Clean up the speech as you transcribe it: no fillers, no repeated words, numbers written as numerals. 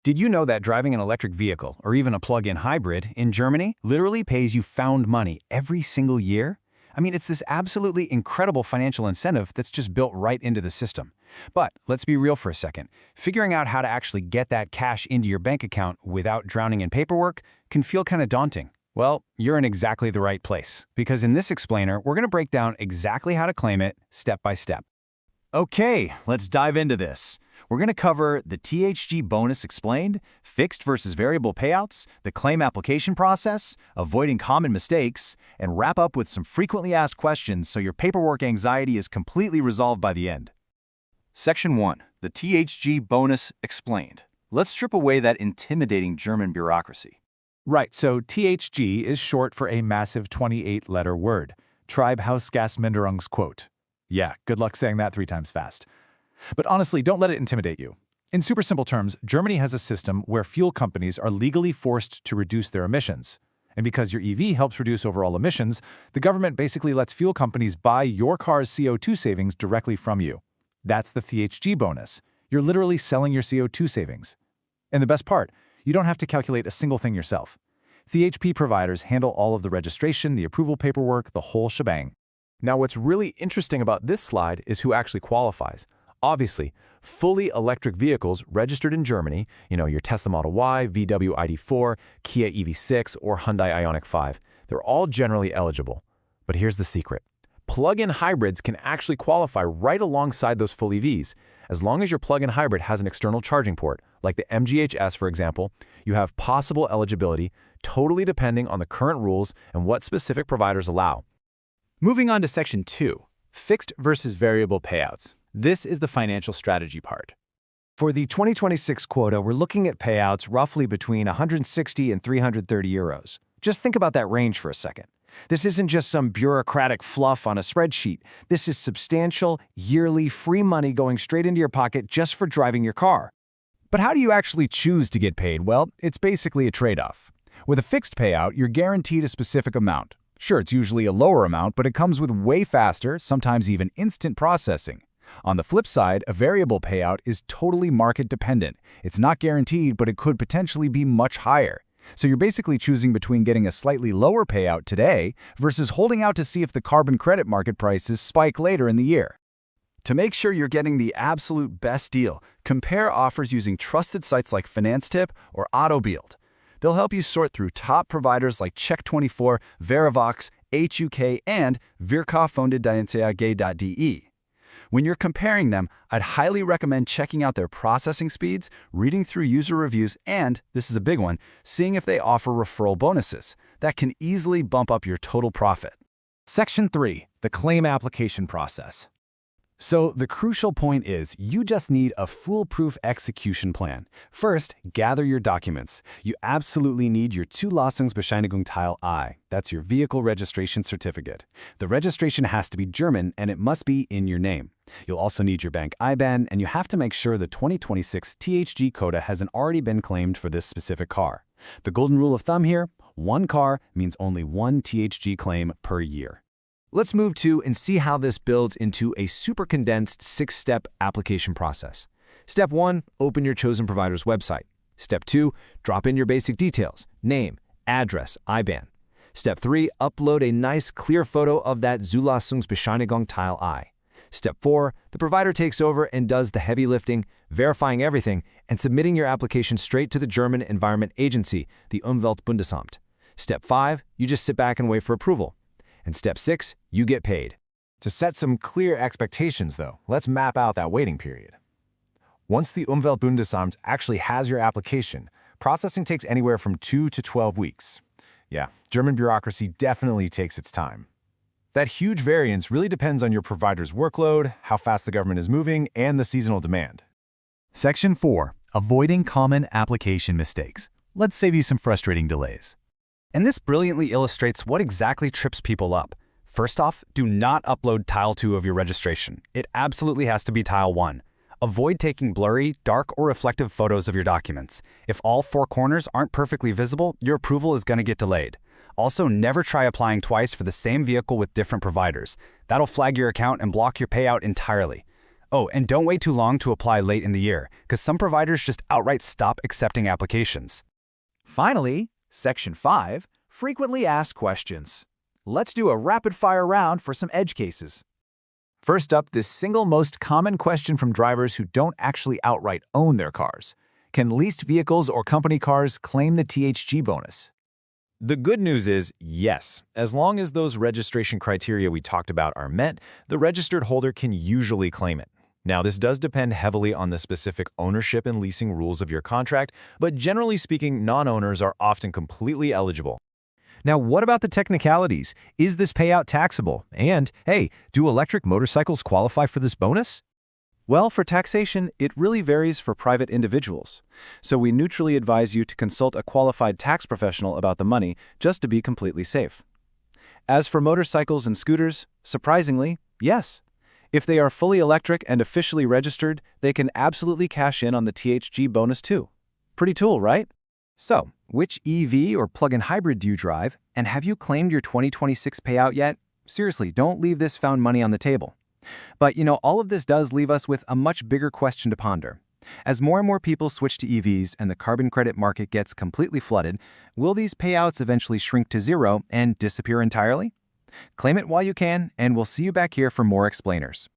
Did you know that driving an electric vehicle, or even a plug-in hybrid, in Germany literally pays you found money every single year? I mean, it's this absolutely incredible financial incentive that's just built right into the system. But let's be real for a second. Figuring out how to actually get that cash into your bank account without drowning in paperwork can feel kind of daunting. Well, you're in exactly the right place, because in this explainer, we're going to break down exactly how to claim it step by step. Okay, let's dive into this. We're going to cover the THG bonus explained, fixed versus variable payouts, the claim application process, avoiding common mistakes, and wrap up with some frequently asked questions so your paperwork anxiety is completely resolved by the end. Section 1. The THG bonus explained. Let's strip away that intimidating German bureaucracy. Right, so THG is short for a massive 28-letter word, Treibhausgasminderungsquote. Yeah, good luck saying that 3 times fast. But honestly, don't let it intimidate you. In super simple terms, Germany has a system where fuel companies are legally forced to reduce their emissions. And because your EV helps reduce overall emissions, the government basically lets fuel companies buy your car's CO2 savings directly from you. That's the THG bonus. You're literally selling your CO2 savings. And the best part, you don't have to calculate a single thing yourself. THP providers handle all of the registration, the approval paperwork, the whole shebang. Now, what's really interesting about this slide is who actually qualifies. Obviously, fully electric vehicles registered in Germany, your Tesla Model Y, VW ID.4, Kia EV6, or Hyundai Ioniq 5, they're all generally eligible. But here's the secret. Plug-in hybrids can actually qualify right alongside those full EVs. As long as your plug-in hybrid has an external charging port, like the MG HS, for example, you have possible eligibility, totally depending on the current rules and what specific providers allow. Moving on to Section 2, fixed versus variable payouts. This is the financial strategy part. For the 2026 quota, we're looking at payouts roughly between 160 and 330 euros. Just think about that range for a second. This isn't just some bureaucratic fluff on a spreadsheet. This is substantial, yearly, free money going straight into your pocket just for driving your car. But how do you actually choose to get paid? Well, it's basically a trade-off. With a fixed payout, you're guaranteed a specific amount. Sure, it's usually a lower amount, but it comes with way faster, sometimes even instant processing. On the flip side, a variable payout is totally market-dependent. It's not guaranteed, but it could potentially be much higher. So you're basically choosing between getting a slightly lower payout today versus holding out to see if the carbon credit market prices spike later in the year. To make sure you're getting the absolute best deal, compare offers using trusted sites like FinanceTip or AutoBild. They'll help you sort through top providers like Check24, Verivox, HUK, and Wirtschaftswunde.de. When you're comparing them, I'd highly recommend checking out their processing speeds, reading through user reviews, and, this is a big one, seeing if they offer referral bonuses. That can easily bump up your total profit. Section 3, the claim application process. So the crucial point is you just need a foolproof execution plan. First, gather your documents. You absolutely need your Zulassungsbescheinigung Teil I. That's your vehicle registration certificate. The registration has to be German and it must be in your name. You'll also need your bank IBAN, and you have to make sure the 2026 THG quota hasn't already been claimed for this specific car. The golden rule of thumb here, one car means only one THG claim per year. Let's move to and see how this builds into a super condensed 6-step application process. Step 1, open your chosen provider's website. Step 2, drop in your basic details, name, address, IBAN. Step 3, upload a nice clear photo of that Zulassungsbescheinigung Teil I. Step 4, the provider takes over and does the heavy lifting, verifying everything, and submitting your application straight to the German Environment Agency, the Umweltbundesamt. Step 5, you just sit back and wait for approval. And Step 6, you get paid. To set some clear expectations, though, let's map out that waiting period. Once the Umweltbundesamt actually has your application, processing takes anywhere from 2 to 12 weeks. Yeah, German bureaucracy definitely takes its time. That huge variance really depends on your provider's workload, how fast the government is moving, and the seasonal demand. Section 4, avoiding common application mistakes. Let's save you some frustrating delays. And this brilliantly illustrates what exactly trips people up. First off, do not upload Tile 2 of your registration. It absolutely has to be Tile 1. Avoid taking blurry, dark, or reflective photos of your documents. If all 4 corners aren't perfectly visible, your approval is going to get delayed. Also, never try applying twice for the same vehicle with different providers. That'll flag your account and block your payout entirely. Oh, and don't wait too long to apply late in the year, because some providers just outright stop accepting applications. Finally, Section 5, frequently asked questions. Let's do a rapid-fire round for some edge cases. First up, this single most common question from drivers who don't actually outright own their cars. Can leased vehicles or company cars claim the THG bonus? The good news is yes. As long as those registration criteria we talked about are met, the registered holder can usually claim it. Now, this does depend heavily on the specific ownership and leasing rules of your contract, but generally speaking, non-owners are often completely eligible. Now, what about the technicalities? Is this payout taxable? And, hey, do electric motorcycles qualify for this bonus? Well, for taxation, it really varies for private individuals. So we neutrally advise you to consult a qualified tax professional about the money just to be completely safe. As for motorcycles and scooters, surprisingly, yes. If they are fully electric and officially registered, they can absolutely cash in on the THG bonus too. Pretty cool, right? So, which EV or plug-in hybrid do you drive, and have you claimed your 2026 payout yet? Seriously, don't leave this found money on the table. But all of this does leave us with a much bigger question to ponder. As more and more people switch to EVs and the carbon credit market gets completely flooded, will these payouts eventually shrink to zero and disappear entirely? Claim it while you can, and we'll see you back here for more explainers.